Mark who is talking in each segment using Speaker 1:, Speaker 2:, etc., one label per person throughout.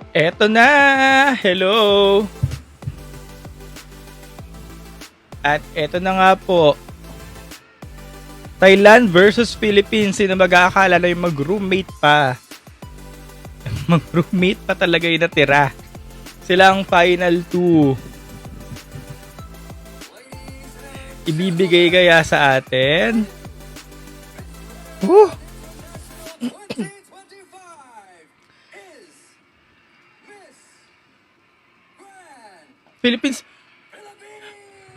Speaker 1: Eto na! Hello! At eto na nga po. Thailand versus Philippines. Sino mag-aakala na yung mag-roommate pa? Mag-roommate pa talaga yung natira. Sila ang final two. Ibibigay kaya sa atin? Woo! Philippines.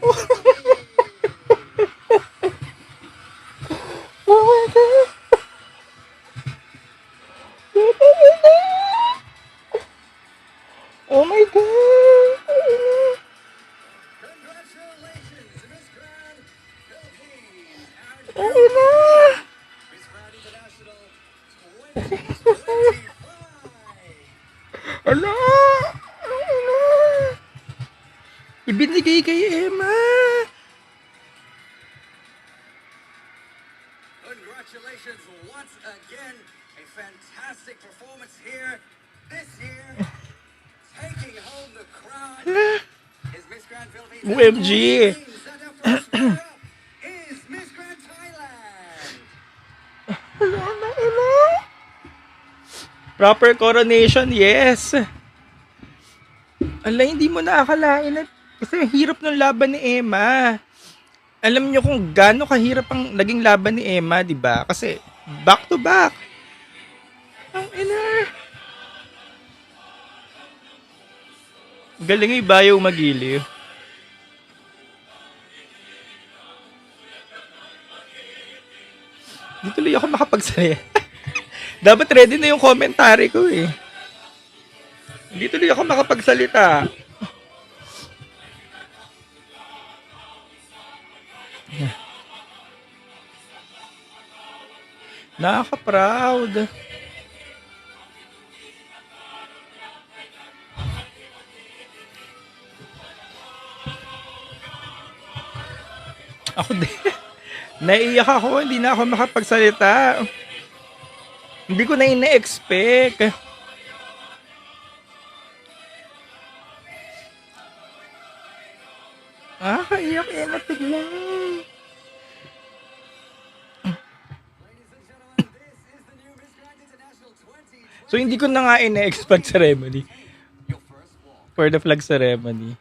Speaker 1: Oh my God. Oh my God.
Speaker 2: Congratulations, Miss Grand Philippines and
Speaker 1: Oh na.
Speaker 2: Miss Grand International 2025.
Speaker 1: Ala. Ala. Ibinigay kay Emma.
Speaker 2: Congratulations once again. A fantastic performance here this year. Taking home the crown is Miss Grand Philippines.
Speaker 1: OMG.
Speaker 2: And our first runner-up is Miss Grand Thailand.
Speaker 1: Proper coronation, yes. Ala, hindi mo naakalain na kasi ang hirap ng laban ni Emma. Alam niyo kung gaano kahirap ang naging laban ni Emma, di ba? Kasi back to back. Ang ina. Galing yung bayaw magiliw. Di tuloy ako makapagsaya. Dapat ready na yung commentary ko eh. Hindi tuloy ako makapagsalita. Nakaka-proud. Ako din. Naiiyak ako, hindi na ako makapagsalita. Hindi ko na ina-expect. Kaiyak Emma tignan. So hindi ko na nga ina-expect ceremony. For the flag ceremony.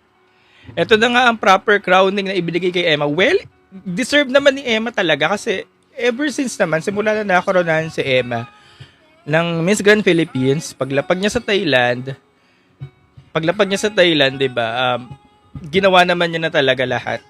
Speaker 1: Ito na nga ang proper crowning na ibinigay kay Emma. Well, deserve naman ni Emma talaga kasi ever since naman, simula na nakoronahan si Emma ng Miss Grand Philippines, paglapag niya sa Thailand, 'di ba? Ginawa naman niya na talaga lahat.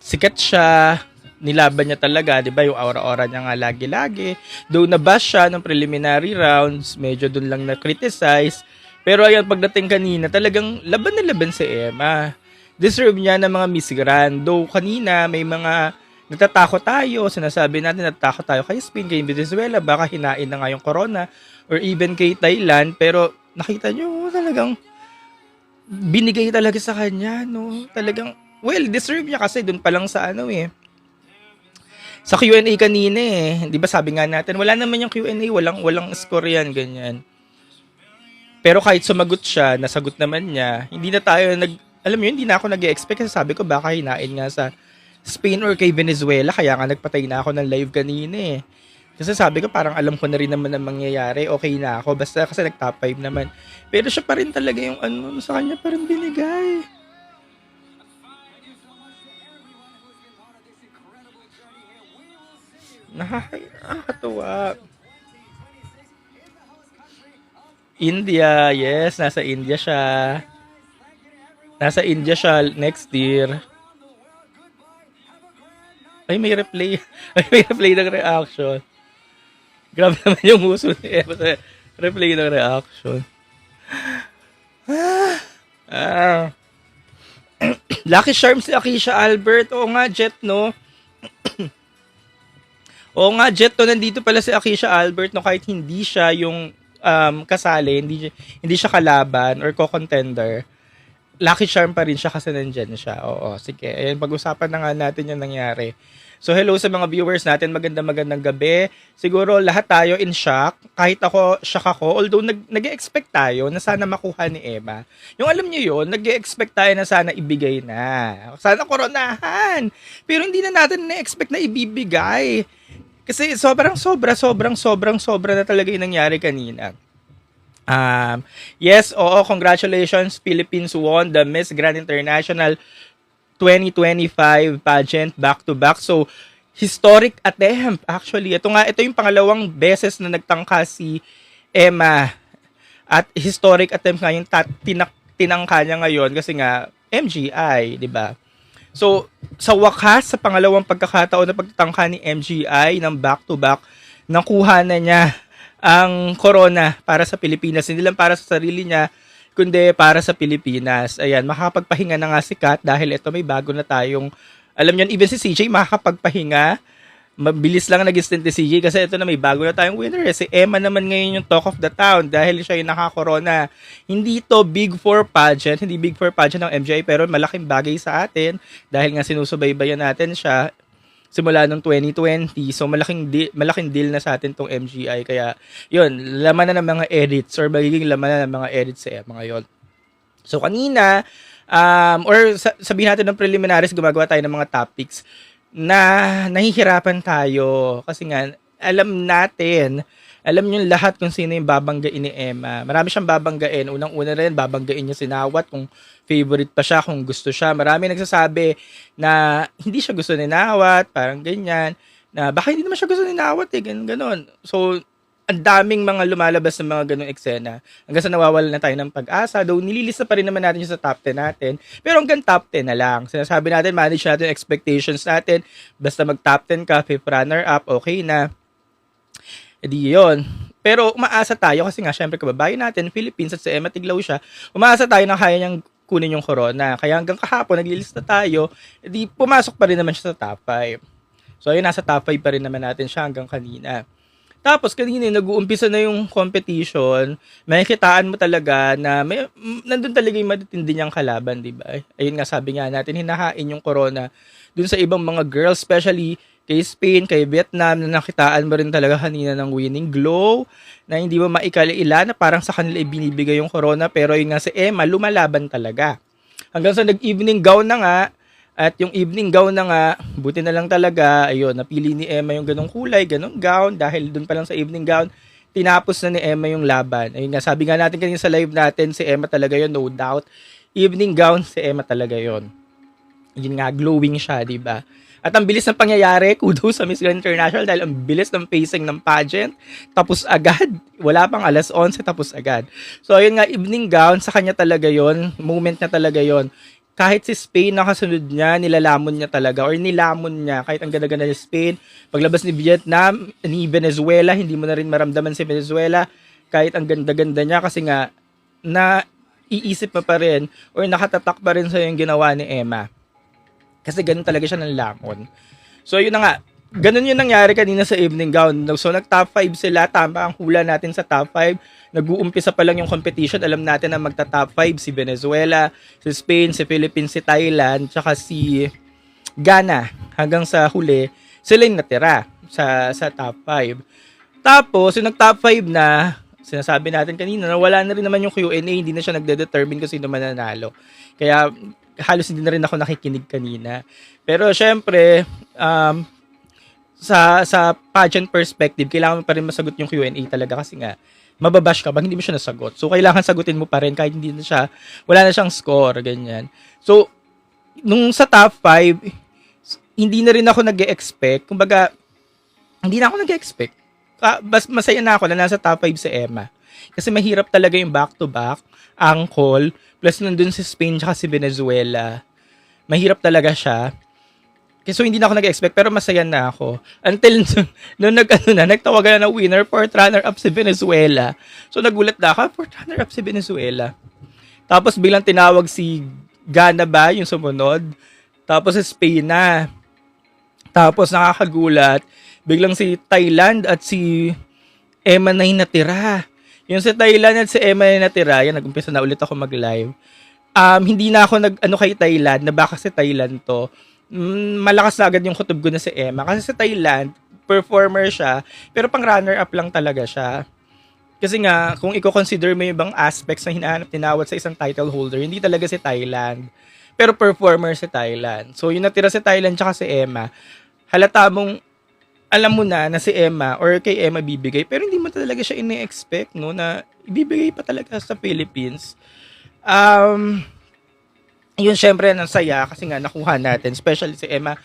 Speaker 1: Sikat siya, nilaban niya talaga, 'di ba? Yung aura-aura niya nga lagi-lagi. Though nabash siya ng preliminary rounds, medyo doon lang na-criticize. Pero ayun, pagdating kanina, talagang laban na laban si Emma. Deserve niya ng mga Miss Grand. Though kanina, may mga natatakot tayo. Sinasabi natin natatakot tayo kay Spain, kay Venezuela. Baka hinain na nga yung corona. Or even kay Thailand. Pero nakita nyo, talagang binigay talaga sa kanya. No? Talagang, well, deserve niya kasi dun pa lang sa sa Q&A kanina eh. Di ba sabi nga natin, wala naman yung Q&A, walang score yan, ganyan. Pero kahit sumagot siya, nasagot naman niya, hindi na tayo alam mo yun, hindi na ako nag-expect kasi sabi ko baka hinain nga sa Spain or kay Venezuela, kaya nga nagpatay na ako ng live kanina eh. Kasi sabi ko parang alam ko na rin naman ang mangyayari, okay na ako, basta kasi nag-top 5 naman. Pero siya pa rin talaga yung sa kanya pa rin binigay. Nakakatuwa. India, yes, nasa India siya. Nasa India siya next year. Ay, may replay. Ay, may replay ng reaction. Grabe naman yung uso ni Eva sa replay ng reaction. Ah. Lucky Charms si Akisha Albert. Oo nga, Jet, no? Oo nga, Jet, no? Nandito pala si Akisha Albert, no? Kahit hindi siya yung kasali, hindi siya kalaban or co-contender, lucky charm pa rin siya kasi nandyan siya. Oo, sige. Ayan, pag-usapan na nga natin yung nangyari So hello sa mga viewers natin, magandang gabi. Siguro lahat tayo in shock, kahit shock ako, although nag-expect tayo na sana makuha ni Emma. Yung alam niyo yun, nag-expect tayo na sana ibigay na. Sana koronahan. Pero hindi na natin na-expect na ibibigay. Kasi sobrang sobra na talaga yung nangyari kanina. Yes, oo, congratulations. Philippines won the Miss Grand International 2025 pageant back-to-back. So, historic attempt. Actually, ito yung pangalawang beses na nagtangka si Emma. At historic attempt nga yung tinangka niya ngayon kasi nga MGI, di ba? So, sa wakas, sa pangalawang pagkakataon na pagtangka ni MGI ng back-to-back, nakuha na niya ang corona para sa Pilipinas. Hindi lang para sa sarili niya, kundi para sa Pilipinas. Ayan, makakapagpahinga na nga si Kat dahil ito may bago na tayong, alam niyo, even si CJ makakapagpahinga. Mabilis lang nag-stint ni CJ kasi ito na may bago na tayong winner. Si Emma naman ngayon yung talk of the town dahil siya yung naka-corona. Hindi to Big Four pageant, hindi Big Four pageant ng MGI, pero malaking bagay sa atin dahil nga sinusubaybayan natin siya simula nung 2020. So malaking deal na sa atin tong MGI. Kaya yun, laman na ng mga edits or magiging laman na ng mga edits sa mga yon. So kanina, sabihin natin ng preliminaries, gumagawa tayo ng mga topics na nahihirapan tayo kasi nga alam niyo lahat kung sino yung babanggain ni Emma. Marami siyang babanggain. Unang-una rin, babanggain niya si Nawat kung favorite pa siya, kung gusto siya. Marami nagsasabi na hindi siya gusto ni Nawat, parang ganyan. Na baka hindi naman siya gusto ni Nawat ganon. So, ang daming mga lumalabas ng mga ganong eksena. Hanggang sa nawawalan na tayo ng pag-asa. Though nililista pa rin naman natin siya sa top 10 natin. Pero hanggang top 10 na lang. Sinasabi natin, manage natin expectations natin. Basta mag-top 10 ka, fifth runner-up, okay na. Edi yun. Pero umaasa tayo kasi nga syempre kababayan natin, Philippines at si Emma Tiglaw siya, umaasa tayo na kaya niyang kunin yung corona. Kaya hanggang kahapon, naglilista tayo, edi pumasok pa rin naman siya sa top 5. So ayun, nasa top 5 pa rin naman natin siya hanggang kanina. Tapos kanina nag-uumpisa na yung competition, makikitaan mo talaga na nandun talaga yung matitindi niyang kalaban, di ba? Ayun nga, sabi nga natin, hinahain yung corona dun sa ibang mga girls, especially kay Spain, kay Vietnam, na nakitaan mo rin talaga kanina ng winning glow, na hindi mo maikalaila na parang sa kanila ibinibigay yung corona, pero yun nga si Emma, lumalaban talaga. Hanggang sa nag-evening gown na nga, at yung evening gown na nga, buti na lang talaga, ayun, napili ni Emma yung ganong kulay, ganong gown, dahil dun pa lang sa evening gown, tinapos na ni Emma yung laban. Ayun nga, sabi nga natin kanina sa live natin, si Emma talaga yun, no doubt. Evening gown, si Emma talaga yun. Yun nga, glowing siya, di ba? At ang bilis ng pangyayari, kudos sa Miss Grand International dahil ang bilis ng pacing ng pageant. Tapos agad, wala pang alas 11, tapos agad. So ayun nga, evening gown, sa kanya talaga yon, moment niya talaga yon. Kahit si Spain nakasunod niya, nilalamon niya talaga or nilamon niya kahit ang ganda-ganda ni Spain. Paglabas ni Vietnam, ni Venezuela, hindi mo na rin maramdaman si Venezuela kahit ang ganda-ganda niya kasi nga na iisip mo pa rin or nakatatak pa rin sa yung ginawa ni Emma. Kasi ganun talaga siya ng lamon. So yun na nga, ganun yung nangyari kanina sa evening gown. So nag-top 5 sila, tama ang hula natin sa top 5. Nag-uumpisa pa lang yung competition. Alam natin na magta-top 5 si Venezuela, si Spain, si Philippines, si Thailand, tsaka si Ghana. Hanggang sa huli, sila yung natira sa top 5. Tapos, yung nag-top 5 na, sinasabi natin kanina, na wala na rin naman yung Q&A, hindi na siya nagde-determine kung sino mananalo. Kaya, halos hindi na rin ako nakikinig kanina. Pero, syempre, sa pageant perspective, kailangan mo pa rin masagot yung Q&A talaga kasi nga, mababash ka pag hindi mo siya nasagot. So, kailangan sagutin mo pa rin kahit hindi na siya, wala na siyang score, ganyan. So, nung sa top 5, hindi na rin ako nag-e-expect. Kumbaga, hindi na ako nag-e-expect. Masaya na ako na nasa top 5 si Emma. Kasi mahirap talaga yung back-to-back, ang call, plus nandun si Spain tsaka si Venezuela. Mahirap talaga siya. So, hindi na ako nag-expect, pero masaya na ako. Until, nung nagtawagan na ng winner, fourth runner-up si Venezuela. So, nagulat na ako, fourth runner-up si Venezuela. Tapos, bilang tinawag si Ghana ba, yung sumunod. Tapos, si Spain na. Tapos, nakakagulat, biglang si Thailand at si Emma na yung natira. Yung si Thailand at si Emma na yung natira, yan, nag-umpisa na ulit ako mag-live. Hindi na ako kay Thailand, na baka si Thailand to. malakas na agad yung kutob ko na si Emma. Kasi sa Thailand, performer siya, pero pang runner-up lang talaga siya. Kasi nga, kung i-consider mo yung ibang aspects na hinahanap tinawad sa isang title holder, hindi talaga si Thailand. Pero performer si Thailand. So, yung natira si Thailand tsaka si Emma, halata mong alam mo na si Emma or kay Emma bibigay, pero hindi mo talaga siya ine-expect, no, na ibibigay pa talaga sa Philippines. Yun syempre ang saya kasi nga nakuha natin, especially si Emma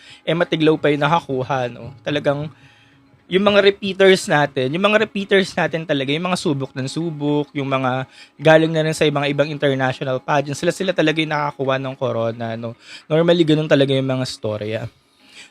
Speaker 1: Tiglaw pa yung nakakuha, no. Talagang yung mga repeaters natin talaga, yung mga subok ng subok, yung mga galing na rin sa mga ibang international pageants, sila talaga yung nakakuha ng corona, no. Normally ganun talaga yung mga storya.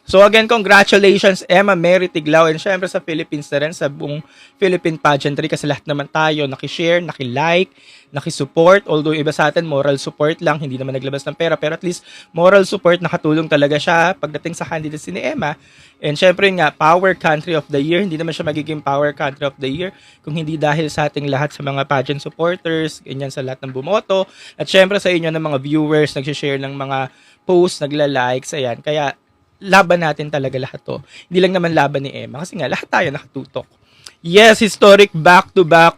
Speaker 1: So again, congratulations Emma Mary Tiglao, and syempre sa Philippines na rin, sa buong Philippine pageantry, kasi lahat naman tayo nakishare, nakilike, nakisupport. Although iba sa atin moral support lang, hindi naman naglabas ng pera, pero at least moral support, nakatulong talaga siya pagdating sa candidacy ni Emma. And syempre nga, Power Country of the Year, hindi naman siya magiging Power Country of the Year kung hindi dahil sa ating lahat, sa mga pageant supporters, ganyan, sa lahat ng bumoto, at syempre sa inyo ng mga viewers, nagsishare ng mga posts, nagla-likes, ayan. Kaya laban natin talaga lahat to. Hindi lang naman laban ni Emma, kasi nga lahat tayo nakatutok. Yes, historic back-to-back,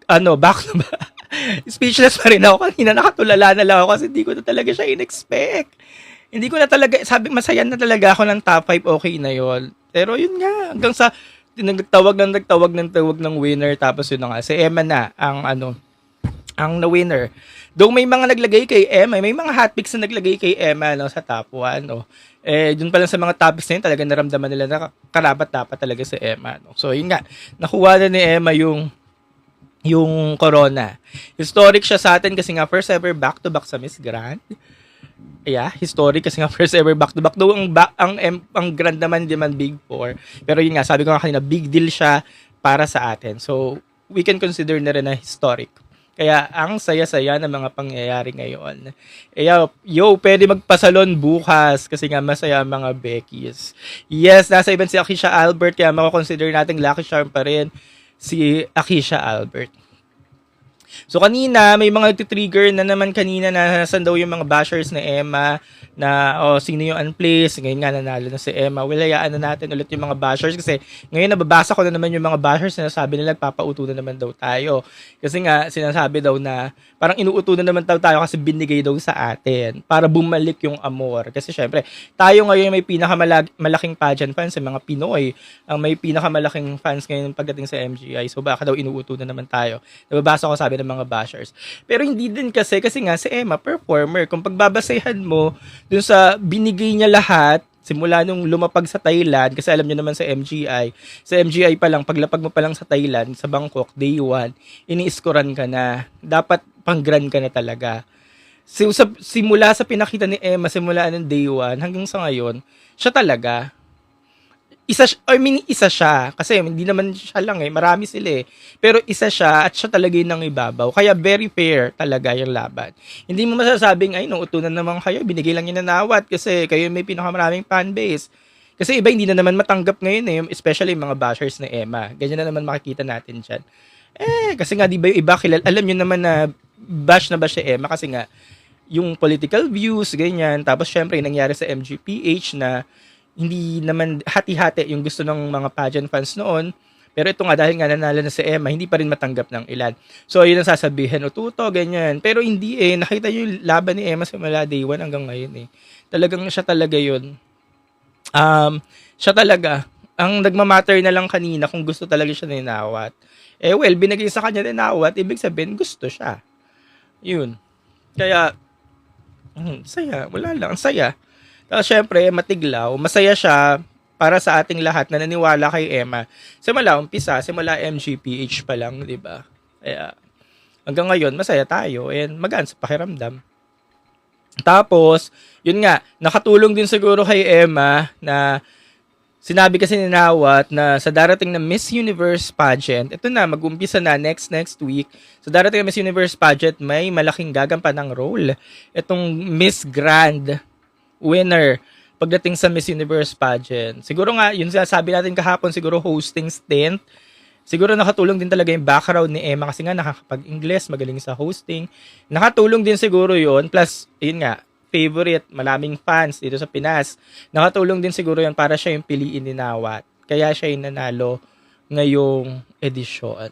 Speaker 1: back-to-back. Speechless pa rin ako kanina, nakatulala na lang ako kasi hindi ko na talaga siya in-expect. Hindi ko na talaga, sabi, masaya na talaga ako ng top 5, okay na yon. Pero yun nga, hanggang sa nagtawag ng winner, tapos yun na nga, si Emma na ang na-winner. Though may mga naglagay kay Emma, may mga hotpicks na naglagay kay Emma, no, sa top 1, no. Dun pa lang sa mga topics na yun, talaga naramdaman nila na karapat-dapat talaga si Emma, no. So, yun nga, nakuha na ni Emma yung corona. Historic siya sa atin kasi nga first ever back-to-back sa Miss Grand. Yeah, historic kasi nga first ever back-to-back. Though ang Grand naman hindi man Big Four. Pero yun nga, sabi ko nga kanina, big deal siya para sa atin. So, we can consider na rin na historic. Kaya ang saya-saya ng mga pangyayari ngayon. Pwede magpasalon bukas kasi nga masaya ang mga Beckies. Yes, nasa event si Akisha Albert, kaya makakonsider natin lucky charm pa rin si Akisha Albert. So kanina, may mga nagtitrigger na naman kanina na nasan daw yung mga bashers ni Emma na sino yung unplaced, ngayon nga nanalo na si Emma. Well, hayaan na natin ulit yung mga bashers kasi ngayon nababasa ko na naman yung mga bashers na sabi nila nagpapauto na naman daw tayo. Kasi nga sinasabi daw na parang inuuto na naman daw tayo kasi binigay daw sa atin para bumalik yung amor. Kasi syempre, tayo ngayon may pinakamalaking pageant fans sa mga Pinoy. Ang may pinakamalaking fans ngayon pagdating sa MGI. So baka daw inuuto na naman tayo. Nababasa ko sabi ng mga bashers. Pero hindi din kasi nga si Emma performer. Kung pagbabasehan mo dun sa binigay niya lahat simula nung lumapag sa Thailand, kasi alam niyo naman sa MGI pa lang, paglapag mo pa lang sa Thailand, sa Bangkok, day 1, ini-scorean ka na. Dapat pang-grand ka na talaga. Simula sa pinakita ni Emma, simula ng day 1 hanggang sa ngayon, siya talaga. Isa siya. Kasi hindi naman siya lang marami sila Pero isa siya at siya talaga yung nangibabaw. Kaya very fair talaga yung laban. Hindi mo masasabing, utunan naman kayo, binigay lang yung nanawat kasi kayo may pinakamaraming fanbase. Kasi iba hindi na naman matanggap ngayon especially yung mga bashers ni Emma. Ganyan na naman makikita natin dyan. Kasi nga di ba yung iba alam nyo naman na bash si Emma kasi nga yung political views, ganyan. Tapos syempre yung nangyari sa MGPH na hindi naman hati-hati yung gusto ng mga pageant fans noon. Pero ito nga, dahil nga nanalo na si Emma, hindi pa rin matanggap ng ilan. So, yun ang sasabihin, tuto, ganyan. Pero hindi nakita nyo yung laban ni Emma simula day 1 hanggang ngayon Talagang siya talaga yun. Siya talaga. Ang nagmamatter na lang kanina kung gusto talaga siya ninawat. Binigay sa kanya ninawat, ibig sabihin, gusto siya. Yun. Kaya, saya. Wala lang, saya. Tapos syempre, Matiglaw, masaya siya para sa ating lahat na naniwala kay Emma. Simula MGPH pa lang, di ba? Kaya, hanggang ngayon, masaya tayo and magaan sa pakiramdam. Tapos, yun nga, nakatulong din siguro kay Emma na sinabi kasi ni Nawat na sa darating na Miss Universe pageant, ito na, mag-umpisa na next week. Sa darating na Miss Universe pageant, may malaking gagampanang role. Itong Miss Grand winner pagdating sa Miss Universe pageant. Siguro nga, yun sabi natin kahapon, siguro hosting stint. Siguro nakatulong din talaga yung background ni Emma kasi nga nakakapag-Ingles, magaling sa hosting. Nakatulong din siguro yun. Plus, yun nga, favorite, maraming fans dito sa Pinas. Nakatulong din siguro yan para siya yung piliin ni Nawat. Kaya siya yung nanalo ngayong edisyon.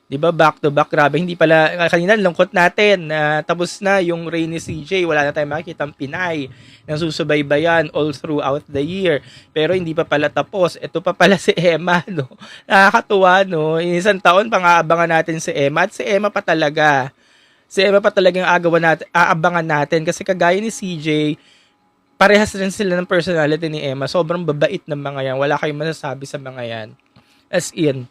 Speaker 1: 'Di ba, back to back, grabe. Hindi pala kanina lungkot natin na tapos na yung reign ni CJ, wala na tayong makikitang Pinay na susubaybayan all throughout the year. Pero hindi pa pala tapos. Ito pa pala si Emma, no. Nakakatuwa, no. Isang taon pang aabangan natin si Emma at si Emma pa talaga. Si Emma pa talaga yung aabangan natin kasi kagaya ni CJ, parehas rin sila ng personality ni Emma. Sobrang babait ng mga yan. Wala kayong masasabi sa mga yan. As in,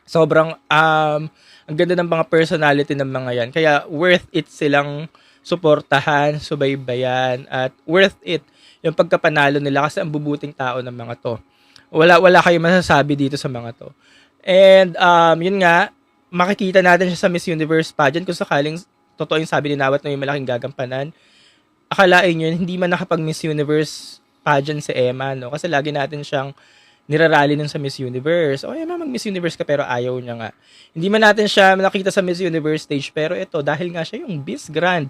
Speaker 1: sobrang ang ganda ng mga personality ng mga yan. Kaya worth it silang suportahan, subaybayan, at worth it yung pagkapanalo nila kasi ang bubuting tao ng mga to. Wala kayong masasabi dito sa mga to. And yun nga, makikita natin siya sa Miss Universe pageant kung sakaling totoo yung sabi ni Nawat na yung malaking gagampanan. Akalain nyo, hindi man nakapag Miss Universe pageant si Emma, no? Kasi lagi natin siyang nirarally nun sa Miss Universe. O, Emma, mag-Miss Universe ka, pero ayaw niya nga. Hindi man natin siya nakita sa Miss Universe stage, pero ito, dahil nga siya yung Miss Grand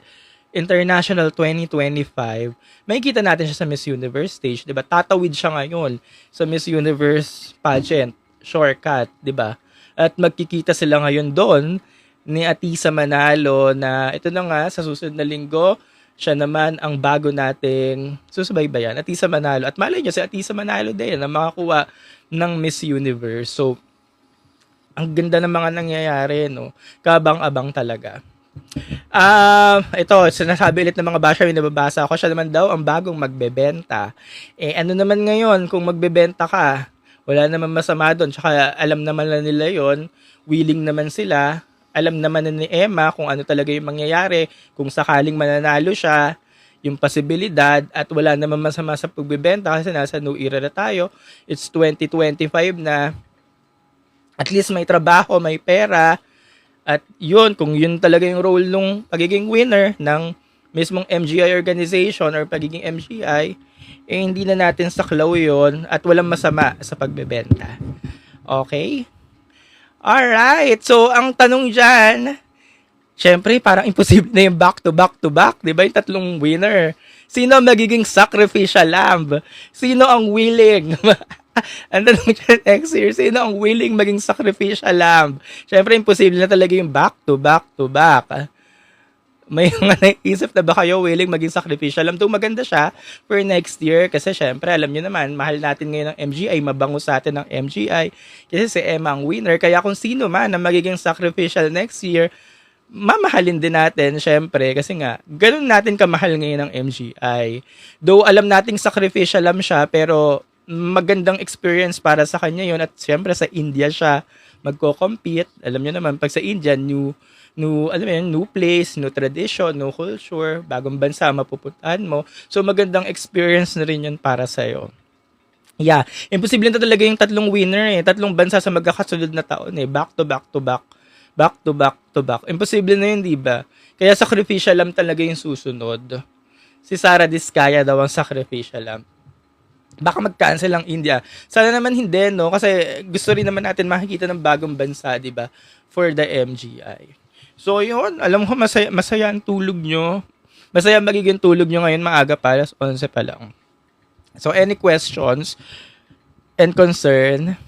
Speaker 1: International 2025, makikita natin siya sa Miss Universe stage, di ba? Tatawid siya ngayon sa Miss Universe pageant, shortcut, di ba? At magkikita sila ngayon doon ni Atisa Manalo na ito na nga, sa susunod na linggo, siya naman ang bago nating susubaybayan, Atisa Manalo. At malay nyo, si Atisa Manalo din na makakuha ng Miss Universe. So, ang ganda ng mga nangyayari, no? Kabang-abang talaga. Ito, sinasabi ulit ng mga basher, yung nababasa ako, siya naman daw ang bagong magbebenta. Ano naman ngayon, kung magbebenta ka, wala naman masama doon. Tsaka alam naman na nila yon, willing naman sila. Alam naman na ni Emma kung ano talaga yung mangyayari, kung sakaling mananalo siya, yung posibilidad, at wala naman masama sa pagbebenta kasi nasa new era na tayo. It's 2025 na, at least may trabaho, may pera, at yun, kung yun talaga yung role nung pagiging winner ng mismong MGI organization or pagiging MGI, hindi na natin saklaw yun at walang masama sa pagbebenta. Okay? Alright, so ang tanong dyan, syempre parang imposible na yung back to back, di ba? Yung tatlong winner. Sino ang magiging sacrificial lamb? Sino ang willing? Ang tanong dyan next year, sino ang willing maging sacrificial lamb? Syempre imposible na talaga yung back to back. May mga naisip na ba kayo willing maging sacrificial lamb? Though maganda siya for next year kasi syempre alam nyo naman, mahal natin ngayon ng MGI, mabango sa atin ng MGI kasi si Emma ang winner. Kaya kung sino man na magiging sacrificial next year, mamahalin din natin syempre kasi nga, ganun natin kamahal ngayon ng MGI. Though alam nating sacrificial lamb siya pero magandang experience para sa kanya yun at syempre sa India siya magko-compete. Alam nyo naman, pag sa India, new place, new tradition, new culture, bagong bansa mapupuntahan mo. So, magandang experience na rin yun para sa'yo. Yeah, imposible na talaga yung tatlong winner tatlong bansa sa magkakasunod na taon back to back. Imposible na yun, di ba? Kaya sacrificial lamb talaga yung susunod. Si Sara Diskaya daw ang sacrificial lamb. Baka mag-cancel ang India. Sana naman hindi, no? Kasi gusto rin naman natin makikita ng bagong bansa, di ba? For the MGI. So, yun. Alam ko, masaya ang tulog nyo. Masaya magiging tulog nyo ngayon, maaga pa, alas 11 pa lang. So, any questions and concern?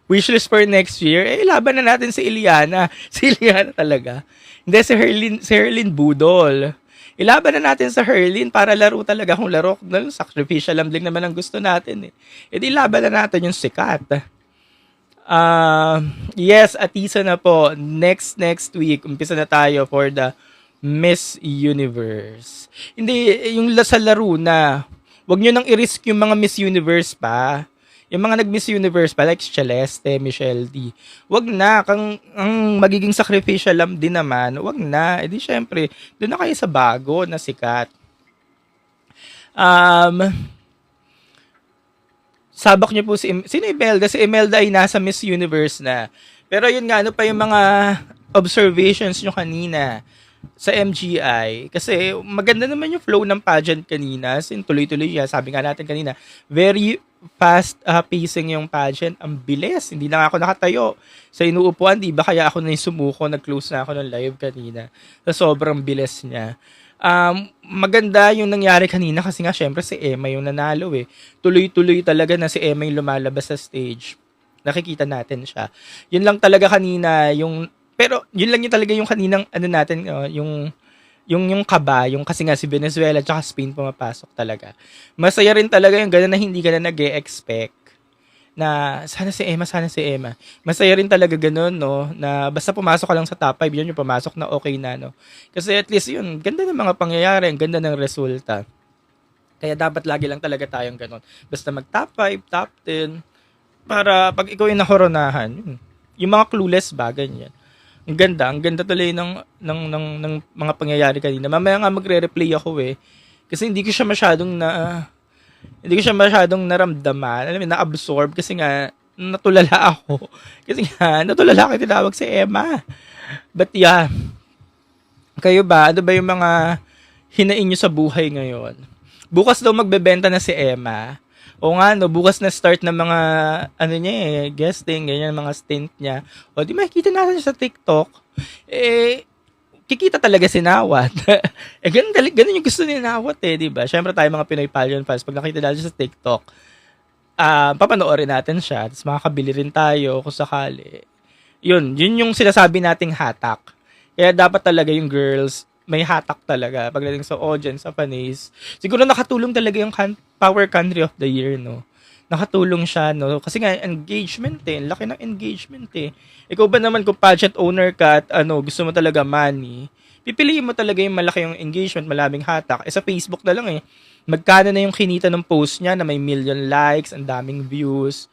Speaker 1: Wishlist for next year? Laban na natin si Iliana. Si Iliana talaga. Hindi, si Herlin Budol. Ilaban na natin sa Herlin para laro talaga. Kung laro, sacrificial lambling naman ang gusto natin di laban na natin yung sikat. Yes, Atisa na po. Next week, umpisa na tayo for the Miss Universe. Hindi, yung sa laro na, wag nyo nang i-risk yung mga Miss Universe pa. Yung mga nag-Miss Universe pa, like Celeste, Michelle D. Wag na, ang magiging sacrificial lamb din naman, wag na. Di syempre, doon na kayo sa bago na sikat. Sabak niyo po sino Imelda? Si Imelda ay nasa Miss Universe na. Pero yun nga, ano pa yung mga observations nyo kanina sa MGI? Kasi maganda naman yung flow ng pageant kanina. Tuloy-tuloy yan. Sabi nga natin kanina, very fast pacing yung pageant. Ang bilis. Hindi na ako nakatayo sa inuupuan. Di ba kaya ako na yung sumuko, nag-close na ako ng live kanina. So, sobrang bilis niya. Maganda yung nangyari kanina kasi nga syempre si Emma yung nanalo eh. Tuloy-tuloy talaga na si Emma yung lumalabas sa stage. Nakikita natin siya. Yun lang talaga kanina yung pero yun lang yung talaga yung kaninang ano natin yung kaba, yung kasi nga si Venezuela at Spain pumapasok talaga. Masaya rin talaga yung gano'n na hindi ka na nag-e-expect na sana si Emma. Masaya rin talaga ganun, no? Na basta pumasok ka lang sa top 5, yun yung pumasok na okay na, no? Kasi at least yun, ganda ng mga pangyayari, ang ganda ng resulta. Kaya dapat lagi lang talaga tayong ganun. Basta mag top 5, top 10, para pag ikaw yung nakoronahan, yun. Yung mga clueless ba, ganyan. Ang ganda tuloy ng mga pangyayari kanina. Mamaya nga magre-replay ako eh. Kasi hindi ko siya masyadong naramdaman. Alam mo, na-absorb kasi nga natulala ako. Kasi nga, natulala ako tinawag si Emma. But yeah, kayo ba? Ano ba yung mga hinaing nyo sa buhay ngayon? Bukas daw magbebenta na si Emma. O nga, no, bukas na start ng mga, ano niya eh, guesting, ganyan, mga stint niya. O, di makikita natin siya sa TikTok. Eh, kikita talaga si Nawat. Ganun yung gusto ni Nawat eh, di ba? Siyempre tayo mga Pinoy Pageant fans, pag nakita natin sa TikTok, papanoorin natin siya, tapos makakabili rin tayo kung sakali. Yun yung sinasabi nating hatak. Kaya dapat talaga yung girls, may hatak talaga pagdating sa audience, sa fans. Siguro nakatulong talaga yung Power Country of the Year, no? Nakatulong siya, no? Kasi nga, engagement eh. Laki ng engagement eh. Ikaw ba naman kung pageant owner ka at gusto mo talaga money, pipiliin mo talaga yung malaki yung engagement, malaming hatak. Sa Facebook na lang eh. Magkano na yung kinita ng post niya na may million likes, ang daming views,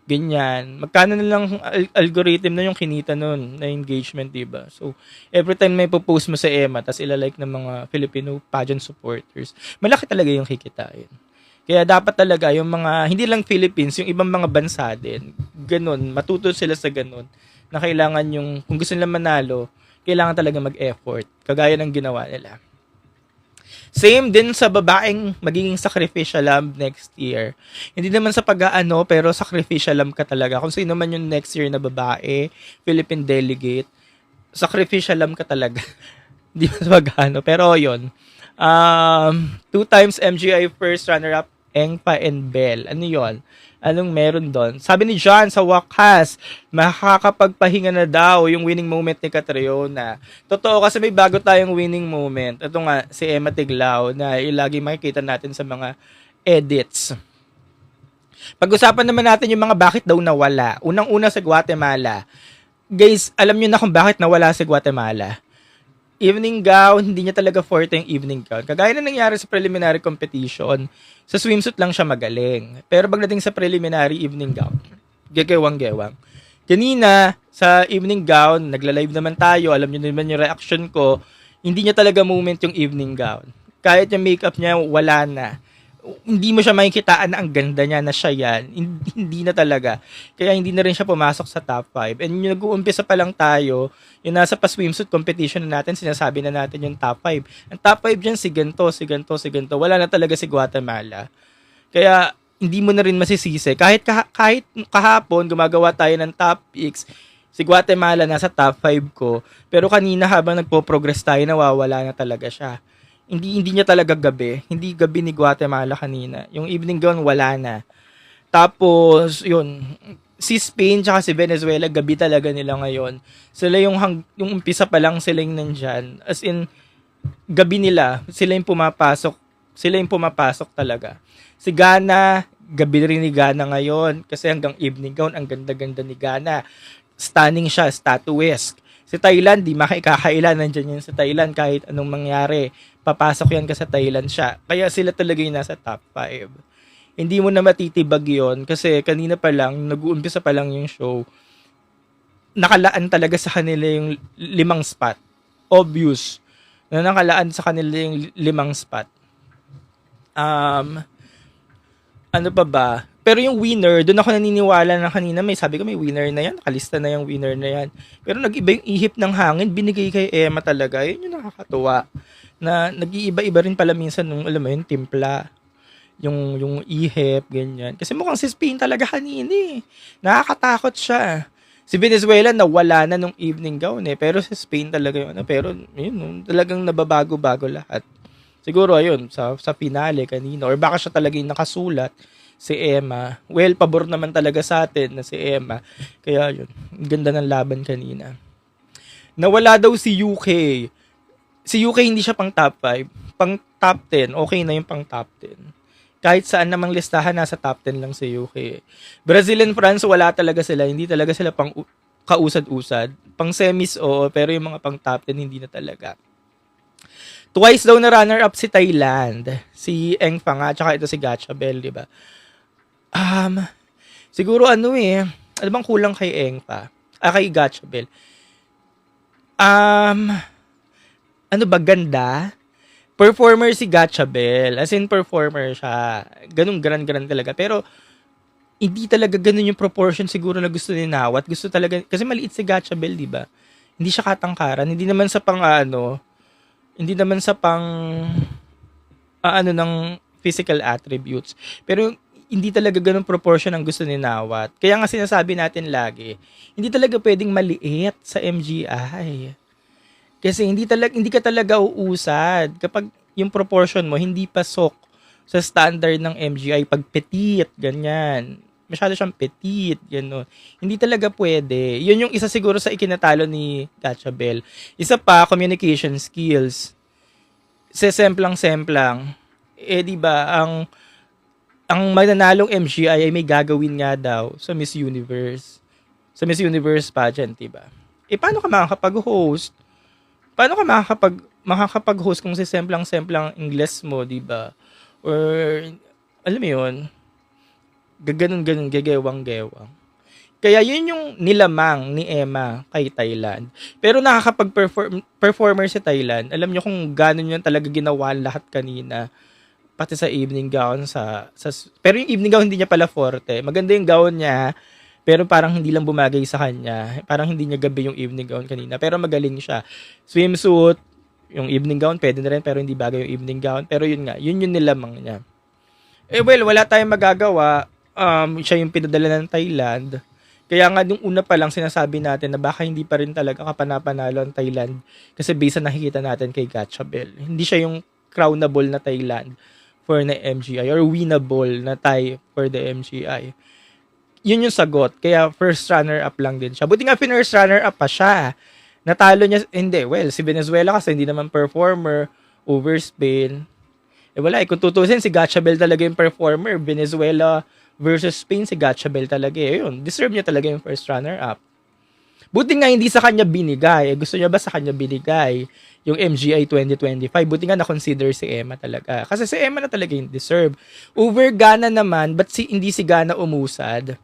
Speaker 1: ganyan. Magkano na lang algorithm na yung kinita nun na engagement, diba? So, every time may post mo sa Emma, tas ilalike ng mga Filipino pageant supporters, malaki talaga yung kikitain. Kaya dapat talaga yung mga, hindi lang Philippines, yung ibang mga bansa din, ganun, matuto sila sa ganun, na kailangan yung, kung gusto nila manalo, kailangan talaga mag-effort, kagaya ng ginawa nila. Same din sa babaeng magiging sacrificial lamb next year. Hindi naman sa pag-aano, pero sacrificial lamb ka talaga. Kung sino man yung next year na babae, Philippine delegate, sacrificial lamb ka talaga. Hindi man sa pag-aano, pero yun. 2 times MGI first runner-up, Engpa and Bell. Ano yon? Anong meron doon? Sabi ni John, sa wakas, makakapagpahinga na daw yung winning moment ni Catriona. Totoo kasi may bago tayong winning moment. Ito nga, si Emma Tiglao na lagi makikita natin sa mga edits. Pag-usapan naman natin yung mga bakit daw nawala. Unang-una sa Guatemala. Guys, alam nyo na kung bakit nawala si Guatemala. Evening gown, hindi niya talaga forte yung evening gown. Kagaya na nangyari sa preliminary competition, sa swimsuit lang siya magaling. Pero pagdating sa preliminary evening gown, gegewang-gewang. Kanina, sa evening gown, nagla-live naman tayo, alam niyo naman yung reaction ko, hindi niya talaga moment yung evening gown. Kahit yung makeup niya, wala na. Hindi mo siya makikitaan na ang ganda niya na siya yan. Hindi na talaga. Kaya hindi na rin siya pumasok sa top 5. And yung nag-uumpisa pa lang tayo, yung nasa pa-swimsuit competition na natin, sinasabi na natin yung top 5. Ang top 5 dyan, si ganto. Wala na talaga si Guatemala. Kaya hindi mo na rin masisisi. Kahit kahapon, gumagawa tayo ng top picks, si Guatemala nasa top 5 ko. Pero kanina habang nagpo-progress tayo, nawawala na talaga siya. Hindi niya talaga gabi. Hindi gabi ni Guatemala kanina. Yung evening gown, wala na. Tapos, yun, si Spain tsaka si Venezuela, gabi talaga nila ngayon. Sila yung umpisa pa lang sila yung nandyan. As in, gabi nila, sila yung pumapasok talaga. Si Ghana, gabi rin ni Ghana ngayon. Kasi hanggang evening gown, ang ganda-ganda ni Ghana. Stunning siya, statuesque. Si Thailand, di makikakaila, nandyan yun sa Thailand kahit anong mangyari. Papasok yan kasi sa Thailand siya. Kaya sila talaga yung nasa top 5. Hindi mo na matitibag yon kasi kanina pa lang, nag-uumpisa pa lang yung show, nakalaan talaga sa kanila yung 5 spot. Obvious na nakalaan sa kanila yung 5 spot. Ano pa ba? Pero yung winner, doon ako naniniwala na kanina sabi ko may winner na yan, nakalista na yung winner na yan. Pero nag-iba yung ihip ng hangin, binigay kay Emma talaga. Yun yung nakakatuwa. Na nag-iiba-iba rin pala minsan nung, alam mo yun, timpla. Yung ihip, ganyan. Kasi mukhang si Spain talaga kanina eh. Nakakatakot siya. Si Venezuela nawala na nung evening gown eh. Pero si Spain talaga yun. Pero yun, talagang nababago-bago lahat. Siguro ayun, sa finale kanina, or baka siya talaga yung nakasulat, si Emma. Well, pabor naman talaga sa atin na si Emma. Kaya yun, ang ganda ng laban kanina. Nawala daw si UK. Si UK hindi siya pang top 5. Pang top 10, okay na yung pang top 10. Kahit saan namang listahan, nasa top 10 lang si UK. Brazil and France, wala talaga sila. Hindi talaga sila pang kausad-usad. Pang semis, oo. Pero yung mga pang top 10, hindi na talaga. Twice daw na runner-up si Thailand. Si Eng Phang at saka ito si Gatchabel, di ba? Um, siguro ano bang kulang kay Eng pa? Kay Gatchabel. Um, ano ba, ganda? Performer si Gatchabel. As in, performer siya. Ganun, garan talaga. Pero, hindi talaga ganun yung proportion siguro na gusto ni Nawat. Gusto talaga, kasi maliit si Gatchabel, di ba? Hindi siya katangkaran. Hindi naman sa hindi naman sa ng physical attributes. Pero, hindi talaga ganun proportion ang gusto ni Nawat. Kaya nga sinasabi natin lagi, hindi talaga pwedeng maliit sa MGI. Kasi hindi ka talaga uusad kapag yung proportion mo hindi pasok sa standard ng MGI pag petite, ganyan. Masyado siyang petite, gano'n. Hindi talaga pwede. Yun yung isa siguro sa ikinatalo ni Gatchabel. Isa pa, communication skills. Semplang-semplang. Di ba, ang mananalong MGI ay may gagawin nga daw sa Miss Universe. Sa Miss Universe pageant, di ba? Paano ka makakapag-host? Paano ka makakapag-host kung semplang-semplang Ingles mo, di ba? Or, alam mo yun, gaganon-ganon, gegewang-gewang. Kaya yun yung nilamang ni Emma kay Thailand. Pero nakakapag-performer si Thailand. Alam nyo kung gano'n yun talaga ginawa lahat kanina. Pati sa evening gown. Pero yung evening gown hindi niya pala forte. Maganda yung gown niya. Pero parang hindi lang bumagay sa kanya. Parang hindi niya gabi yung evening gown kanina. Pero magaling siya. Swimsuit, yung evening gown, pwede na rin. Pero hindi bagay yung evening gown. Pero yun nga, yun yung nilamang niya. Well, wala tayong magagawa. Siya yung pinadala ng Thailand. Kaya nga, nung una pa lang sinasabi natin na baka hindi pa rin talaga kapanapanalo ang Thailand. Kasi based na nakikita natin kay Gatchabel. Hindi siya yung crownable na Thailand for the MGI or winnable na Thai for the MGI. Yun yung sagot. Kaya first runner-up lang din siya. Buti nga first runner-up pa siya. Natalo niya, hindi, well, si Venezuela kasi hindi naman performer over Spain. Wala, kung tutusin, si Gatchabel talaga yung performer. Venezuela versus Spain, si Gatchabel talaga. Yun, deserve niya talaga yung first runner-up. Buti nga hindi sa kanya binigay. Gusto niya ba sa kanya binigay yung MGI 2025? Buti nga na-consider si Emma talaga. Kasi si Emma na talaga yung deserve. Over Ghana naman, but hindi si Ghana umusad?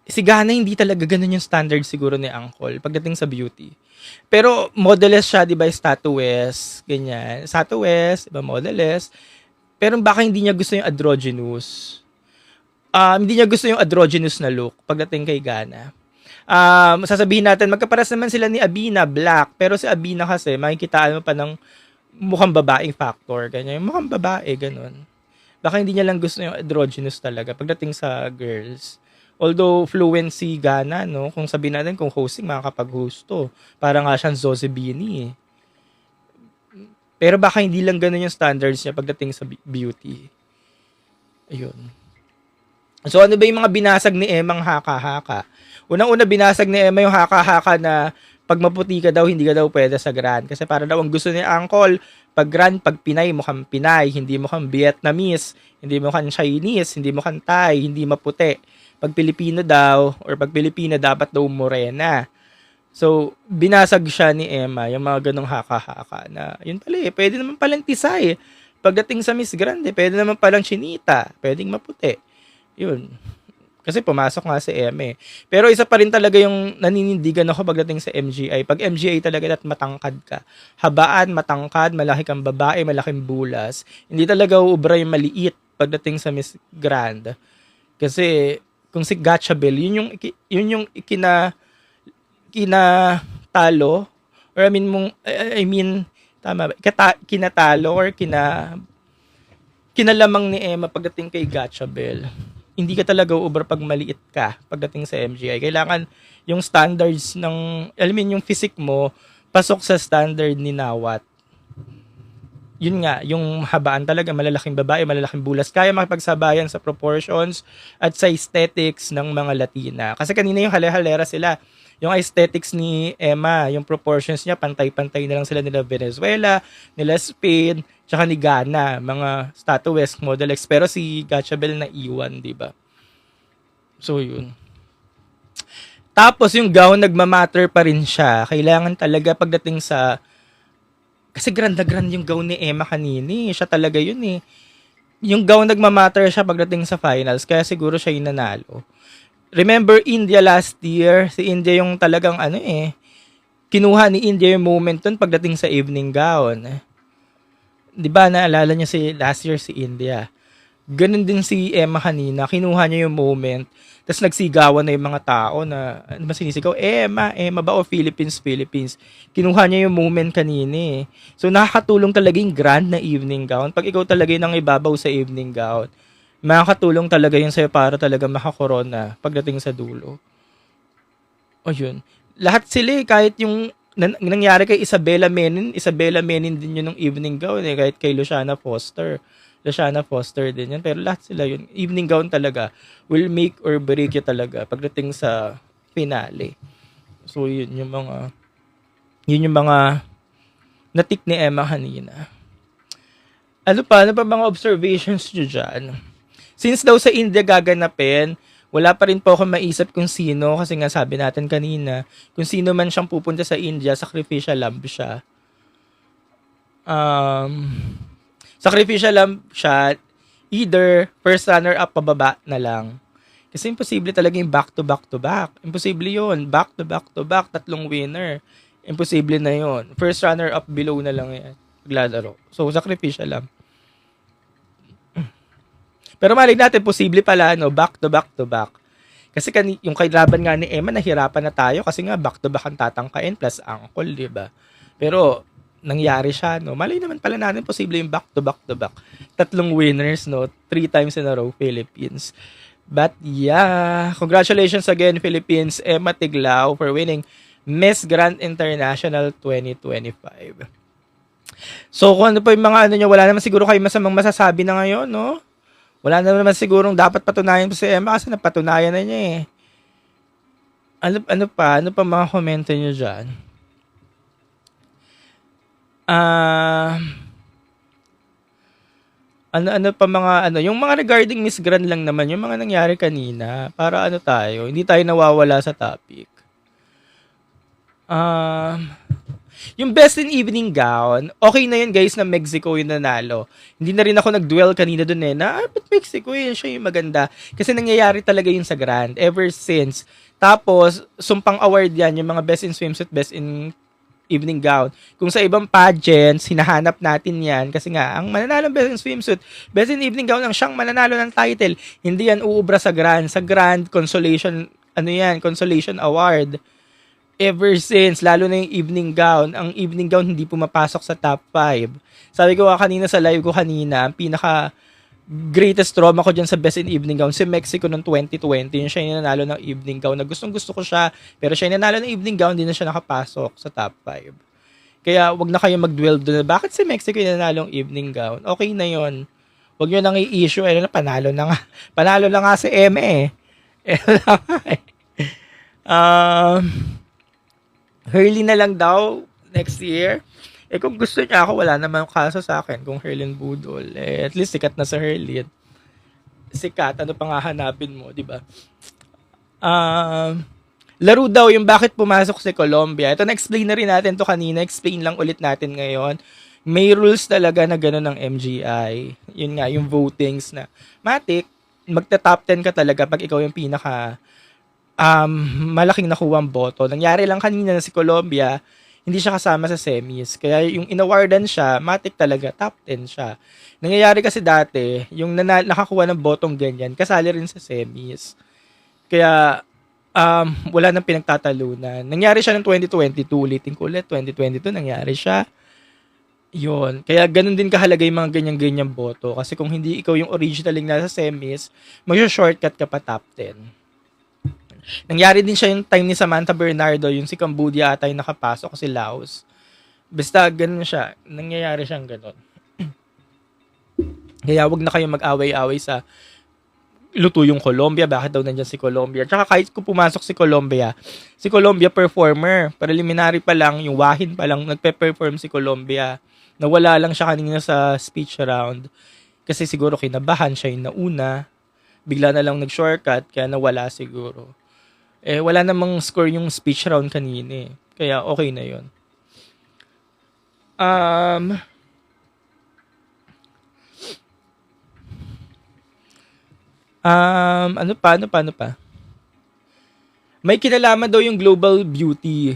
Speaker 1: Si Ghana hindi talaga ganun yung standard siguro ni Uncle pagdating sa beauty. Pero modeless siya, di ba, statuesque, ganyan. Statuesque, diba, modeless. Pero baka hindi niya gusto yung androgynous. Hindi niya gusto yung androgynous na look pagdating kay Ghana. Sasabihin natin, magkaparas naman sila ni Abina, black. Pero si Abina kasi, makikitaan mo pa ng mukhang babaeng factor. Ganyan. Mukhang babae, ganun. Baka hindi niya lang gusto yung androgynous talaga pagdating sa girls. Although fluency Ghana, no? Kung sabihin natin kung hosting, makakapag-host to. Para nga siyang Zozibini. Pero baka hindi lang ganun yung standards niya pagdating sa beauty. Ayun. So ano ba yung mga binasag ni Emang haka-haka? Unang-una binasag ni Emma yung haka-haka na pag maputi ka daw, hindi ka daw pwede sa Grand. Kasi para daw ang gusto ni Uncle, pag Grand, pag Pinay, mukhang Pinay, hindi mukhang Vietnamese, hindi mukhang Chinese, hindi mukhang Thai, hindi maputi. Pag Pilipino daw, or pag Pilipina, dapat daw morena. So, binasag siya ni Emma, yung mga ganong haka-haka na, yun pala pwede naman palang tisay. Pagdating sa Miss Grande, pwede naman palang chinita, pwedeng maputi. Yun. Kasi pumasok nga si Emma. Pero isa pa rin talaga yung naninindigan ako pagdating sa MGI. Pag MGI talaga at matangkad ka. Habaan, matangkad, malaki kang babae, malaking bulas. Hindi talaga uubra yung maliit pagdating sa Miss Grand. Kasi kung si Gatchabel, yun yung kinatalo or kinatalo or kinalamang ni Emma pagdating kay Gatchabel. Hindi ka talaga uubra pag maliit ka pagdating sa MGI. Kailangan yung standards yung physique mo pasok sa standard ni Nawat. yun nga, yung habaan talaga, malalaking babae, malalaking bulas, kaya makipagsabayan sa proportions at sa aesthetics ng mga Latina. Kasi kanina yung hale-halera sila. Yung aesthetics ni Emma, yung proportions niya, pantay-pantay na lang sila nila Venezuela, nila Spain, tsaka ni Ghana, mga statuesque model X. Pero si Gatchabel na iwan, di ba? So, yun. Tapos, yung gown, nagmamatter pa rin siya. Kailangan talaga pagdating sa kasi grand na grand yung gown ni Emma kanini. Siya talaga yun eh. Yung gown nagmamatter siya pagdating sa finals. Kaya siguro siya yung nanalo. Remember India last year? Si India yung talagang kinuha ni India yung moment dun pagdating sa evening gown. Di ba naalala niyo si last year si India? Ganun din si Emma kanina. Kinuha niya yung moment. Tapos nagsigawan na yung mga tao na, ano ba sinisigaw? Emma ba o Philippines, Philippines? Kinuha niya yung moment kanina eh. So nakakatulong talaga yung grand na evening gown. Pag ikaw talaga yung ibabaw sa evening gown, makakatulong talaga yun sa'yo para talaga makakorona pagdating sa dulo. O yun. Lahat sila eh, kahit yung nangyari kay Isabella Menin din yun ng evening gown eh, kahit kay Luciana Foster din yan. Pero lahat sila yun. Evening gown talaga will make or break you talaga pagdating sa finale. So, yun yung mga natik ni Emma kanina. Ano pa mga observations nyo dyan? Since daw sa India gaganapin, wala pa rin po ako maisip kung sino kasi nga sabi natin kanina, kung sino man siyang pupunta sa India, sacrificial lamb siya. Sacrificial lamb siya, either first runner-up pababa na lang. Kasi imposible talaga yung back-to-back-to-back. Imposible yun. Back-to-back-to-back, tatlong winner. Imposible na yun. First runner-up below na lang yan. Maglalaro. So, sacrificial lamb. Pero mali natin, posible pala, back-to-back-to-back. Kasi yung kay laban nga ni Emma, nahirapan na tayo kasi nga back-to-back ang tatangkain plus ankle, di ba? Pero, nangyari siya, no? Malay naman pala natin posible yung back-to-back-to-back. Tatlong winners, no? 3 times in a row, Philippines. But yeah, congratulations again, Philippines, Emma Tiglao for winning Miss Grand International 2025. So, kung ano pa yung mga nyo, wala naman siguro kayo masamang masasabi na ngayon, no? Wala naman sigurong dapat patunayan pa si Emma kasi napatunayan na niya eh. Ano pa mga komento nyo dyan? Ano pa mga yung mga regarding Miss Grand lang naman, yung mga nangyari kanina, para tayo, hindi tayo nawawala sa topic. Yung best in evening gown, okay na yun guys na Mexico yung nanalo. Hindi na rin ako nag-dwell kanina dun but Mexico yun, siya yung maganda. Kasi nangyayari talaga yun sa Grand, ever since. Tapos, sumpang award yan, yung mga best in swimsuit, best in evening gown. Kung sa ibang pageants, hinahanap natin yan kasi nga, ang mananalo best in swimsuit, best in evening gown ang siyang mananalo ng title. Hindi yan uubra sa Grand. Sa Grand, consolation, consolation award. Ever since, lalo na yung evening gown, ang evening gown hindi pumapasok sa top 5. Sabi ko kanina sa live ko kanina, ang pinaka greatest trauma ko dyan sa best in evening gown, si Mexico noong 2020, yun siya yung nanalo ng evening gown, na gustong gusto ko siya, pero siya yung nanalo ng evening gown, hindi na siya nakapasok sa top 5. Kaya wag na kayo mag-dwell doon, bakit si Mexico yung nanalo ng evening gown? Okay na yun. Wag nyo nang i-issue, panalo na nga si Eme Hurley na lang daw next year. Kung gusto niya ako, wala naman kaso sa akin kung Herlin Budol. At least sikat na sa Herlin. Sikat, ano pang hahanapin mo, di ba? Laro daw yung bakit pumasok si Colombia. Ito, na-explain na rin natin to kanina. Explain lang ulit natin ngayon. May rules talaga na gano'n ng MGI. Yun nga, yung votings na. Matik, magta-top 10 ka talaga pag ikaw yung pinaka malaking nakuwang boto. Nangyari lang kanina na si Colombia, hindi siya kasama sa semis. Kaya yung inawardan siya, matik talaga, top 10 siya. Nangyayari kasi dati, yung nakakuha ng botong ganyan, kasali rin sa semis. Kaya, wala nang pinagtatalunan. Nangyari siya ng 2022, ulitin ko ulit, 2022, nangyari siya. Yun. Kaya ganun din kahalaga yung mga ganyan-ganyang boto. Kasi kung hindi ikaw yung originaling nasa semis, mag-shortcut ka pa top 10. Nangyari din siya yung time ni Samantha Bernardo, yung si Cambodia ata yung nakapasok kasi Laos. Basta ganun siya. Nangyayari siyang ganun. Kaya wag na kayong mag-away-away sa luto yung Colombia, bakit daw nandyan si Colombia. Tsaka kahit kung pumasok si Colombia performer, preliminary pa lang, yung wahin pa lang, nagpe-perform si Colombia. Nawala lang siya kanina sa speech round. Kasi siguro kinabahan siya yung nauna, bigla na lang nag-shortcut, kaya nawala siguro. Wala namang score yung speech round kanina eh. Kaya okay na yun. Ano pa? May kinalaman daw yung global beauty.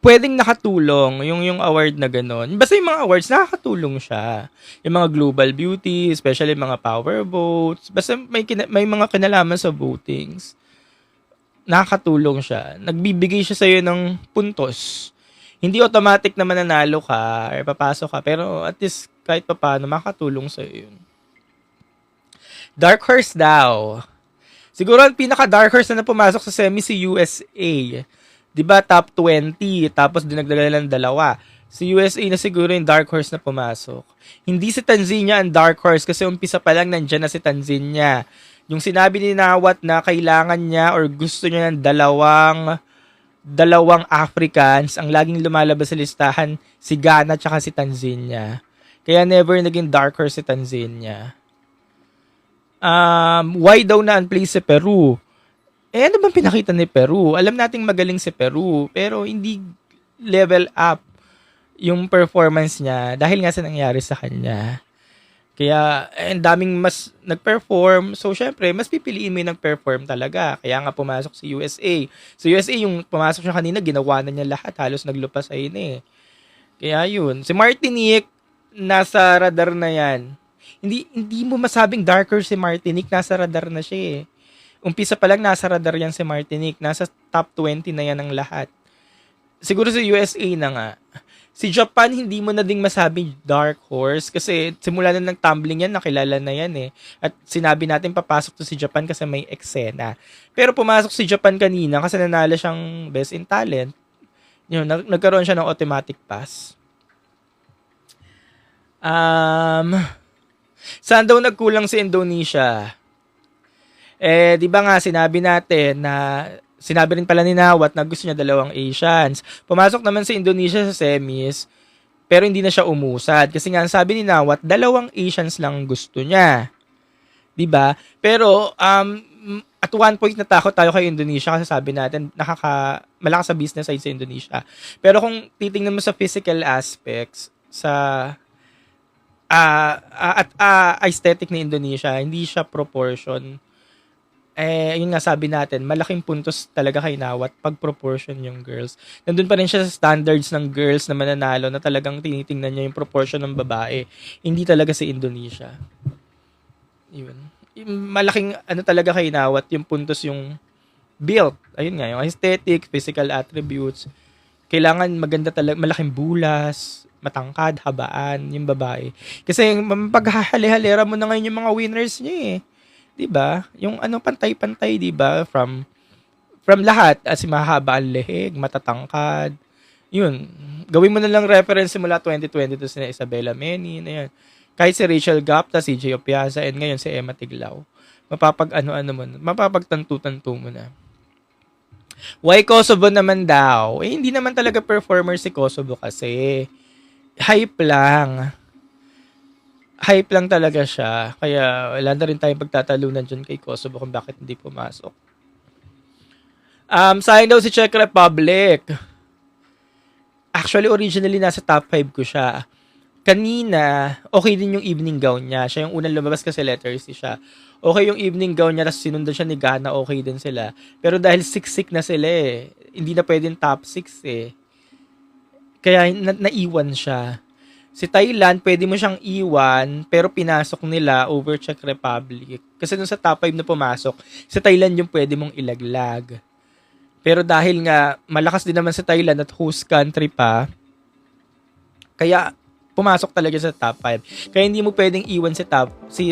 Speaker 1: Pwedeng nakatulong yung award na gano'n. Basta yung mga awards, nakakatulong siya. Yung mga global beauty, especially mga power votes. Basta may mga kinalaman sa votings. Nakakatulong siya. Nagbibigay siya sa'yo ng puntos. Hindi automatic na mananalo ka or papasok ka. Pero at least kahit paano, makakatulong sa'yo yun. Dark Horse daw. Siguro ang pinaka-dark horse na pumasok sa semi si USA. 'Di ba top 20, tapos dinagdagan ng 2. Si USA na siguro yung dark horse na pumasok. Hindi si Tanzania ang dark horse kasi umpisa pa lang nandiyan na si Tanzania. Yung sinabi ni Nawat na kailangan niya or gusto niya ng dalawang Africans, ang laging lumalabas sa listahan, si Ghana at si Tanzania. Kaya never naging dark horse si Tanzania. Why daw na-unplay si Peru? Ano bang pinakita ni Peru? Alam nating magaling si Peru, pero hindi level up yung performance niya dahil nga sa nangyari sa kanya. Kaya, ang daming mas nag-perform. So, syempre, mas pipiliin mo yung nag-perform talaga. Kaya nga pumasok si USA. So, USA, yung pumasok siya kanina, ginawa na niya lahat. Halos naglupasay na eh. Kaya yun. Si Martinique, nasa radar na yan. Hindi mo masabing darker si Martinique, nasa radar na siya eh. Umpisa pa lang nasa radar yan si Martinique, nasa top 20 na yan ang lahat. Siguro si USA na nga. Si Japan, hindi mo na ding masabing dark horse kasi simula na ng tumbling yan, nakilala na yan eh. At sinabi natin papasok to si Japan kasi may eksena. Pero pumasok si Japan kanina kasi nanalo siyang Best in Talent. Yun, nagkaroon siya ng automatic pass. Saan daw nagkulang si Indonesia? Di ba nga sinabi natin na sinabi rin pala ni Nawat na gusto niya 2 Asians. Pumasok naman si Indonesia sa semis, pero hindi na siya umusad. Kasi nga sabi ni Nawat, 2 Asians lang gusto niya. 'Di ba? Pero at one point natakot tayo kay Indonesia kasi sabi natin malakas sa business side sa Indonesia. Pero kung titingnan mo sa physical aspects sa aesthetic ni Indonesia, hindi siya proportion. Yun nga sabi natin, malaking puntos talaga kay Nawat pag proportion yung girls. Nandun pa rin siya sa standards ng girls na mananalo na talagang tinitingnan niya yung proportion ng babae. Hindi talaga si Indonesia. Yun. Malaking talaga kay Nawat yung puntos yung build. Ayun nga, yung aesthetic, physical attributes. Kailangan maganda talaga, malaking bulas, matangkad, habaan, yung babae. Kasi paghahali-halera mo na ngayon yung mga winners niya eh. 'Di ba? Yung pantay-pantay, 'di ba? From lahat, si mahaba ang lehig, matatangkad. 'Yun. Gawin mo na lang reference mula 2022 si Isabella Meni na 'yan. Kahit si Rachel Gapta, si Gio Piazza, and ngayon si Emma Tiglao. Mapapagtantu-tantu mo na. Why Kosovo naman daw? Hindi naman talaga performer si Kosovo kasi. Hype lang talaga siya. Kaya wala na rin tayong pagtatalunan dyan kay Kosovo kung bakit hindi pumasok. Sayang daw si Czech Republic. Actually, originally nasa top 5 ko siya. Kanina, okay din yung evening gown niya. Siya yung unang lumabas kasi letter C siya. Okay yung evening gown niya, tapos sinundan siya ni Ghana, okay din sila. Pero dahil siksik na sila eh, hindi na pwedeng top 6 eh. Kaya naiwan siya. Si Thailand, pwede mo siyang iwan, pero pinasok nila over Czech Republic. Kasi dun sa top 5 na pumasok, si Thailand yung pwede mong ilaglag. Pero dahil nga, malakas din naman si Thailand at host country pa, kaya pumasok talaga sa top 5. Kaya hindi mo pwedeng iwan sa top 5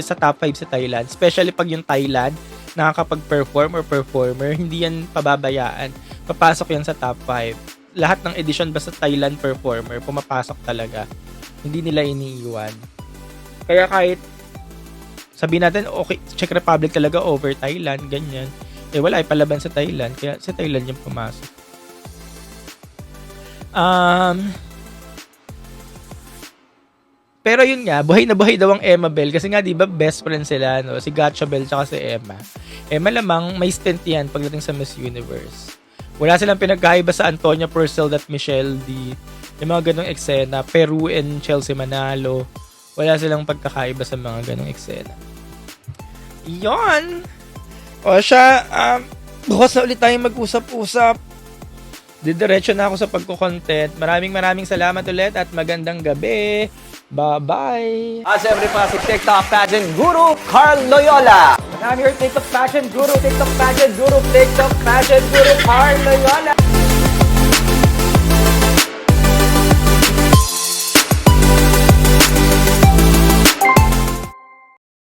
Speaker 1: sa Thailand. Especially pag yung Thailand nakakapag-perform or performer, hindi yan pababayaan. Papasok yan sa top 5. Lahat ng edition basta Thailand performer, pumapasok talaga. Hindi nila iniiwan. Kaya kahit sabihin natin, okay, Czech Republic talaga over Thailand, ganyan. Eh wala, ipalaban sa Thailand. Kaya sa Thailand yung pumasok. Pero yun nga, buhay na buhay daw ang Emma Bell. Kasi nga, di ba, best friend sila, no? Si Gotcha Bell tsaka si Emma. Malamang may stint yan pagdating sa Miss Universe. Wala silang pinagkaiba sa Antonia Purcell at Michelle D. Yung mga ganong eksena. Peru and Chelsea Manalo. Wala silang pagkakaiba sa mga ganong eksena. Yon. O siya, bukas na ulit tayong mag-usap-usap. Didiretso na ako sa pagko-content. Maraming salamat ulit at magandang gabi. Bye-bye!
Speaker 3: Siyempre pa si TikTok Pageant Guru Carl Loyola. And I'm your TikTok Pageant Guru, TikTok Pageant Guru, TikTok Pageant Guru Carl Loyola.